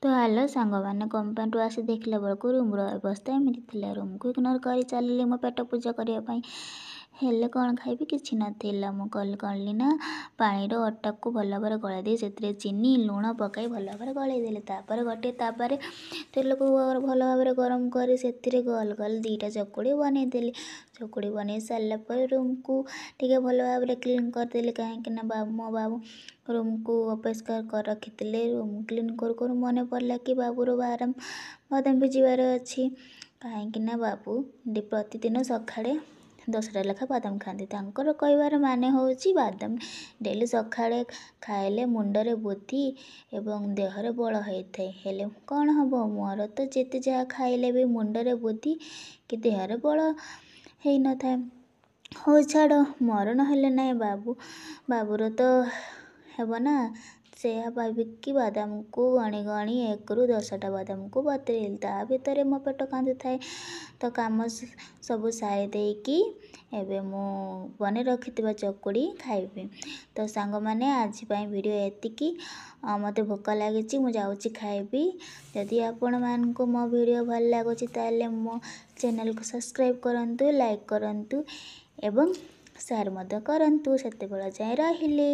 तो हेलो ସାଙ୍ଗମାନେ କମ୍ପାନୀରୁ ଆସି ଦେଖିଲା ବେଳକୁ ରୁମ୍ର ଅବସ୍ଥା ଏମିତି ଥିଲା। ରୁମ୍କୁ ଇଗ୍ନୋର କରି ଚାଲିଲି ମୋ ପେଟ ପୂଜା କରିବା ପାଇଁ। ହେଲେ କ'ଣ ଖାଇବି କିଛି ନଥିଲା। ମୁଁ କଲି ନା ପାଣିର ଅଟାକୁ ଭଲ ଭାବରେ ଗଳାଇ ଦେଇ ସେଥିରେ ଚିନି ଲୁଣ ପକାଇ ଭଲ ଭାବରେ ଗଳାଇ ଦେଲି। ତାପରେ ଗୋଟିଏ ତାୱାରେ ତେଲକୁ ଭଲ ଭାବରେ ଗରମ କରି ସେଥିରେ ଗୋଲ ଗୋଲ 2ଟା ଚକୁଳି ବନେଇ ଦେଲି। ଚକୁଳି ବନେଇ ସାରିଲା ପରେ ରୁମ୍କୁ ଟିକେ ଭଲ ଭାବରେ କ୍ଲିନ୍ କରିଦେଲି, କାହିଁକିନା ମୋ ବାବୁ ରୁମ୍କୁ ଅପରିଷ୍କାର କରି ରଖିଥିଲେ। ରୁମ୍ କ୍ଲିନ୍ କରୁ କରୁ ମନେ ପଡ଼ିଲା କି ବାବୁର ବାଦାମ ଭିଜିବାର ଅଛି, କାହିଁକିନା ବାବୁ ପ୍ରତିଦିନ ସକାଳେ 10ଟା ଲେଖା ବାଦାମ ଖାଆନ୍ତି। ତାଙ୍କର କହିବାର ମାନେ ହେଉଛି ବାଦାମ ଡେଲି ସକାଳେ ଖାଇଲେ ମୁଣ୍ଡରେ ବୁଦ୍ଧି ଏବଂ ଦେହରେ ବଳ ହୋଇଥାଏ। ହେଲେ କ'ଣ ହେବ, ମୋର ତ ଯେତେ ଯାହା ଖାଇଲେ ବି ମୁଣ୍ଡରେ ବୁଦ୍ଧି କି ଦେହରେ ବଳ ହେଇନଥାଏ। ହଉ ଛାଡ଼, ମୋର ନହେଲେ ନାହିଁ, ବାବୁର ତ ହେବ ନା। ସେୟା ଭାବିକି ବାଦାମକୁ ଗଣି ଗଣି 1ରୁ 10ଟା ବାଦାମକୁ ବତୁରେଇଲି। ତା ଭିତରେ ମୋ ପେଟ କାନ୍ଦୁଥାଏ। ତ କାମ ସବୁ ସାରି ଦେଇକି ଏବେ ମୁଁ ବନେଇ ରଖିଥିବା ଚକୁଳି ଖାଇବି। ତ ସାଙ୍ଗମାନେ ଆଜି ପାଇଁ ଭିଡ଼ିଓ ଏତିକି। ମୋତେ ଭୋକ ଲାଗିଛି, ମୁଁ ଯାଉଛି ଖାଇବି। ଯଦି ଆପଣମାନଙ୍କୁ ମୋ ଭିଡ଼ିଓ ଭଲ ଲାଗୁଛି ତାହେଲେ ମୋ ଚ୍ୟାନେଲକୁ ସବସ୍କ୍ରାଇବ୍ କରନ୍ତୁ, ଲାଇକ୍ କରନ୍ତୁ ଏବଂ ସେୟାର ମଧ୍ୟ କରନ୍ତୁ। ସେତେବେଳେ ଯାଏଁ ରହିଲି।